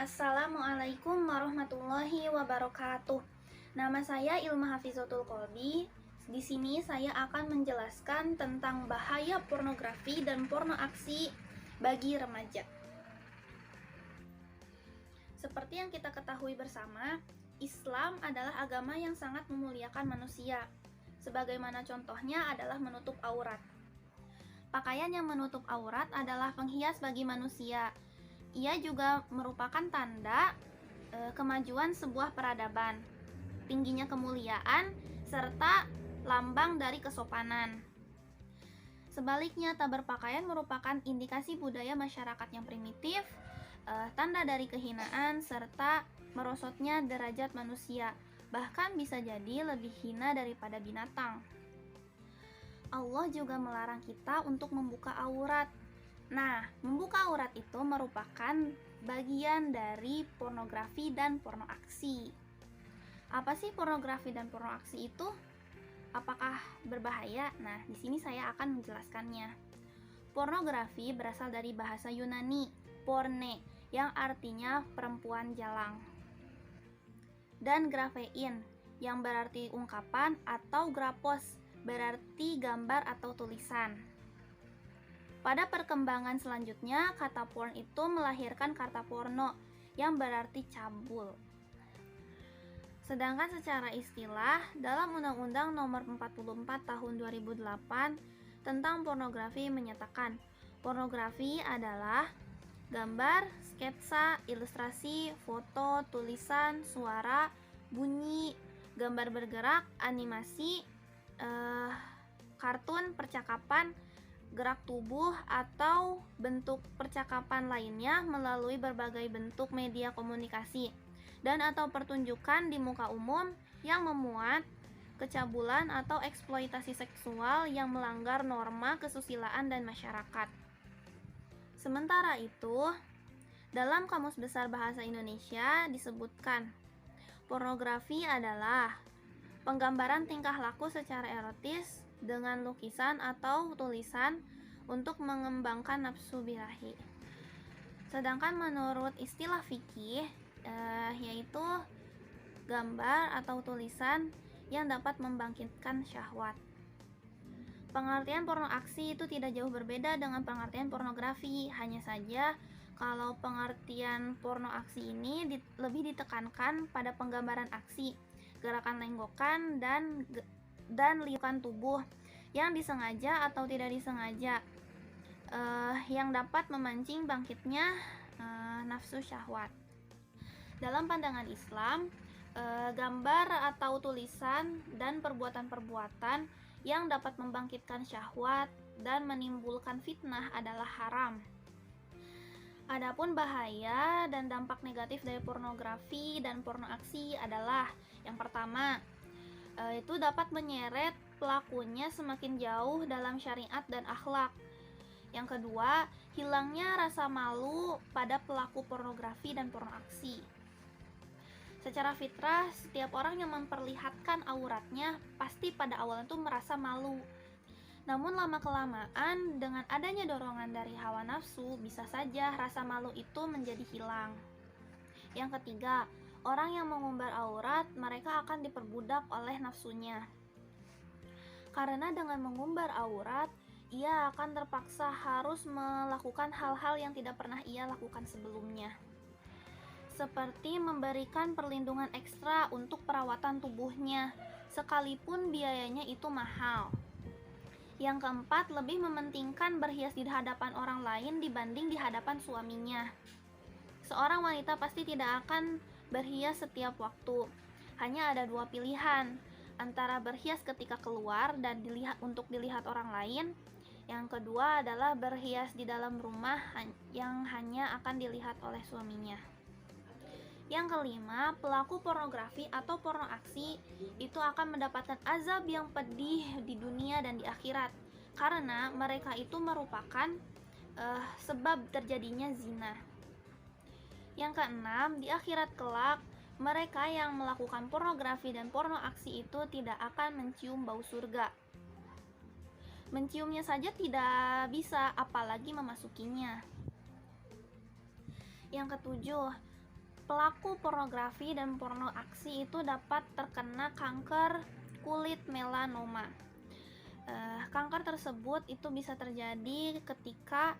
Assalamualaikum warahmatullahi wabarakatuh. Nama saya Ilma Hafizatul Kolbi. Di sini saya akan menjelaskan tentang bahaya pornografi dan porno aksi bagi remaja. Seperti yang kita ketahui bersama, Islam adalah agama yang sangat memuliakan manusia. Sebagaimana contohnya adalah menutup aurat. Pakaian yang menutup aurat adalah penghias bagi manusia. Ia juga merupakan tanda kemajuan sebuah peradaban, tingginya kemuliaan, serta lambang dari kesopanan. Sebaliknya, tak berpakaian merupakan indikasi budaya masyarakat yang primitif, tanda dari kehinaan, serta merosotnya derajat manusia, bahkan bisa jadi lebih hina daripada binatang. Allah juga melarang kita untuk membuka aurat. Nah, membuka aurat itu merupakan bagian dari pornografi dan porno aksi. Apa sih pornografi dan porno aksi itu? Apakah berbahaya? Nah, di sini saya akan menjelaskannya. Pornografi berasal dari bahasa Yunani, porne, yang artinya perempuan jalang. Dan grafein, yang berarti ungkapan, atau grapos, berarti gambar atau tulisan. Pada perkembangan selanjutnya, kata porn itu melahirkan kata porno, yang berarti cabul. Sedangkan secara istilah, dalam Undang-Undang Nomor 44 Tahun 2008 tentang pornografi menyatakan, pornografi adalah gambar, sketsa, ilustrasi, foto, tulisan, suara, bunyi, gambar bergerak, animasi, kartun, percakapan, gerak tubuh, atau bentuk percakapan lainnya melalui berbagai bentuk media komunikasi dan atau pertunjukan di muka umum yang memuat kecabulan atau eksploitasi seksual yang melanggar norma kesusilaan dan masyarakat. Sementara itu, dalam Kamus Besar Bahasa Indonesia disebutkan, pornografi adalah penggambaran tingkah laku secara erotis dengan lukisan atau tulisan untuk mengembangkan nafsu birahi. Sedangkan menurut istilah fikih, yaitu gambar atau tulisan yang dapat membangkitkan syahwat. Pengertian porno aksi itu tidak jauh berbeda dengan pengertian pornografi, hanya saja kalau pengertian porno aksi ini lebih ditekankan pada penggambaran aksi, gerakan lenggokan, dan liukan tubuh yang disengaja atau tidak disengaja, yang dapat memancing bangkitnya nafsu syahwat. Dalam pandangan Islam, gambar atau tulisan dan perbuatan-perbuatan yang dapat membangkitkan syahwat dan menimbulkan fitnah adalah haram. Adapun bahaya dan dampak negatif dari pornografi dan porno aksi adalah yang pertama, itu dapat menyeret pelakunya semakin jauh dalam syariat dan akhlak. Yang kedua, hilangnya rasa malu pada pelaku pornografi dan porno aksi. Secara fitrah, setiap orang yang memperlihatkan auratnya pasti pada awalnya tuh merasa malu. Namun lama-kelamaan, dengan adanya dorongan dari hawa nafsu, bisa saja rasa malu itu menjadi hilang. Yang ketiga, orang yang mengumbar aurat, mereka akan diperbudak oleh nafsunya. Karena dengan mengumbar aurat, ia akan terpaksa harus melakukan hal-hal yang tidak pernah ia lakukan sebelumnya. Seperti memberikan perlindungan ekstra untuk perawatan tubuhnya, sekalipun biayanya itu mahal. Yang keempat, lebih mementingkan berhias di hadapan orang lain dibanding di hadapan suaminya. Seorang wanita pasti tidak akan berhias setiap waktu. Hanya ada dua pilihan, antara berhias ketika keluar dan untuk dilihat orang lain. Yang kedua adalah berhias di dalam rumah yang hanya akan dilihat oleh suaminya. Yang kelima, pelaku pornografi atau porno aksi itu akan mendapatkan azab yang pedih di dunia dan di akhirat, karena mereka itu merupakan sebab terjadinya zina. Yang keenam, di akhirat kelak, mereka yang melakukan pornografi dan porno aksi itu tidak akan mencium bau surga. Menciumnya saja tidak bisa, apalagi memasukinya. Yang ketujuh, pelaku pornografi dan porno aksi itu dapat terkena kanker kulit melanoma. Kanker tersebut itu bisa terjadi ketika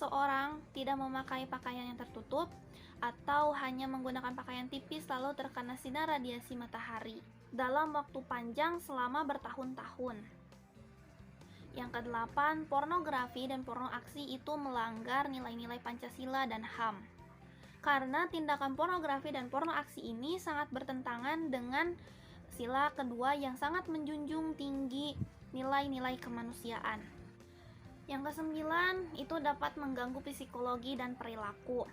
seorang tidak memakai pakaian yang tertutup atau hanya menggunakan pakaian tipis lalu terkena sinar radiasi matahari dalam waktu panjang selama bertahun-tahun. Yang kedelapan, pornografi dan porno aksi itu melanggar nilai-nilai Pancasila dan HAM. Karena tindakan pornografi dan porno aksi ini sangat bertentangan dengan sila kedua yang sangat menjunjung tinggi nilai-nilai kemanusiaan. Yang kesembilan, itu dapat mengganggu psikologi dan perilaku.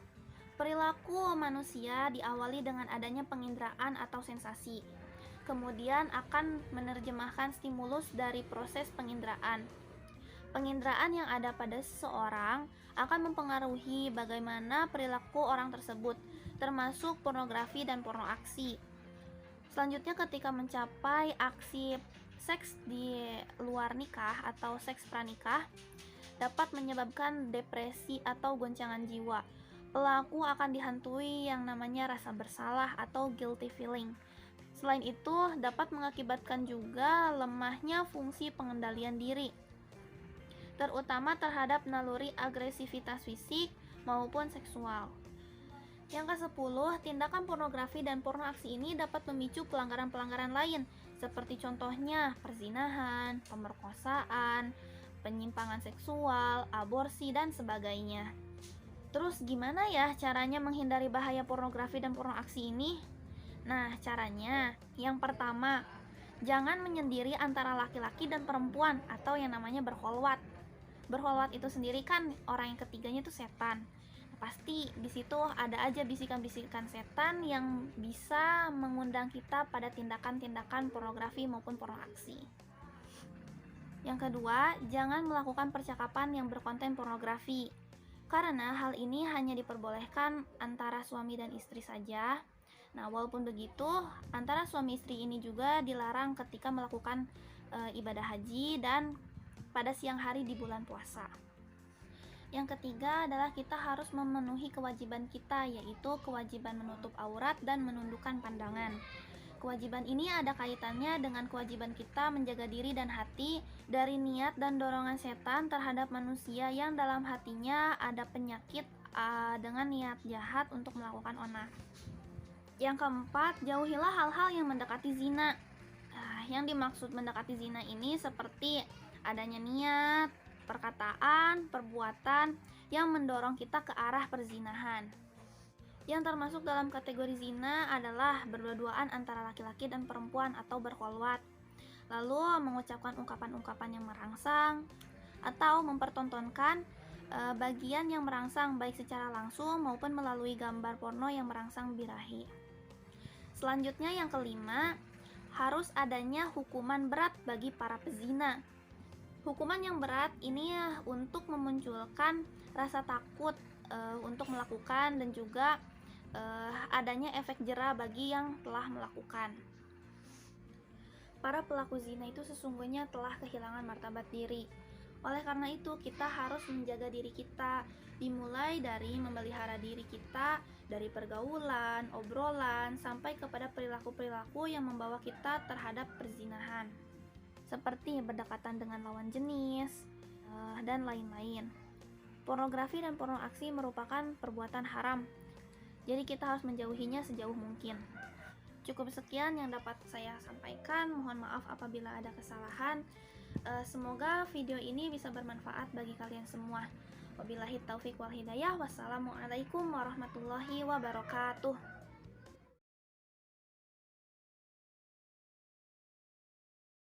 Perilaku manusia diawali dengan adanya penginderaan atau sensasi. Kemudian akan menerjemahkan stimulus dari proses penginderaan. Penginderaan yang ada pada seseorang akan mempengaruhi bagaimana perilaku orang tersebut, termasuk pornografi dan porno aksi. Selanjutnya, ketika mencapai aksi seks di luar nikah atau seks pranikah, dapat menyebabkan depresi atau goncangan jiwa. Pelaku akan dihantui yang namanya rasa bersalah atau guilty feeling. Selain itu, dapat mengakibatkan juga lemahnya fungsi pengendalian diri, terutama terhadap naluri agresivitas fisik maupun seksual. Yang ke-10, tindakan pornografi dan porno aksi ini dapat memicu pelanggaran-pelanggaran lain, seperti contohnya perzinahan, pemerkosaan, penyimpangan seksual, aborsi, dan sebagainya. Terus gimana ya caranya menghindari bahaya pornografi dan porno aksi ini? Nah, caranya, yang pertama, jangan menyendiri antara laki-laki dan perempuan atau yang namanya berkholwat. Berkholwat itu sendiri kan orang yang ketiganya itu setan. Pasti di situ ada aja bisikan-bisikan setan yang bisa mengundang kita pada tindakan-tindakan pornografi maupun porno aksi. Yang kedua, jangan melakukan percakapan yang berkonten pornografi. Karena hal ini hanya diperbolehkan antara suami dan istri saja. Nah, walaupun begitu, antara suami istri ini juga dilarang ketika melakukan ibadah haji dan pada siang hari di bulan puasa. Yang ketiga adalah kita harus memenuhi kewajiban kita, yaitu kewajiban menutup aurat dan menundukkan pandangan. Kewajiban ini ada kaitannya dengan kewajiban kita menjaga diri dan hati dari niat dan dorongan setan terhadap manusia yang dalam hatinya ada penyakit dengan niat jahat untuk melakukan onar. Yang keempat, jauhilah hal-hal yang mendekati zina. Yang dimaksud mendekati zina ini seperti adanya niat, perkataan, perbuatan yang mendorong kita ke arah perzinahan. Yang termasuk dalam kategori zina adalah berdua-duaan antara laki-laki dan perempuan atau berkholwat, lalu mengucapkan ungkapan-ungkapan yang merangsang atau mempertontonkan bagian yang merangsang baik secara langsung maupun melalui gambar porno yang merangsang birahi. Selanjutnya yang kelima, harus adanya hukuman berat bagi para pezina. Hukuman yang berat ini untuk memunculkan rasa takut untuk melakukan dan juga adanya efek jera bagi yang telah melakukan. Para pelaku zina itu sesungguhnya telah kehilangan martabat diri. Oleh karena itu, kita harus menjaga diri kita, dimulai dari memelihara diri kita dari pergaulan, obrolan, sampai kepada perilaku-perilaku yang membawa kita terhadap perzinahan, seperti berdekatan dengan lawan jenis, dan lain-lain. Pornografi dan porno aksi merupakan perbuatan haram, jadi kita harus menjauhinya sejauh mungkin. Cukup sekian yang dapat saya sampaikan, mohon maaf apabila ada kesalahan. Semoga video ini bisa bermanfaat bagi kalian semua. Wabillahi taufik wal hidayah. Wassalamualaikum warahmatullahi wabarakatuh.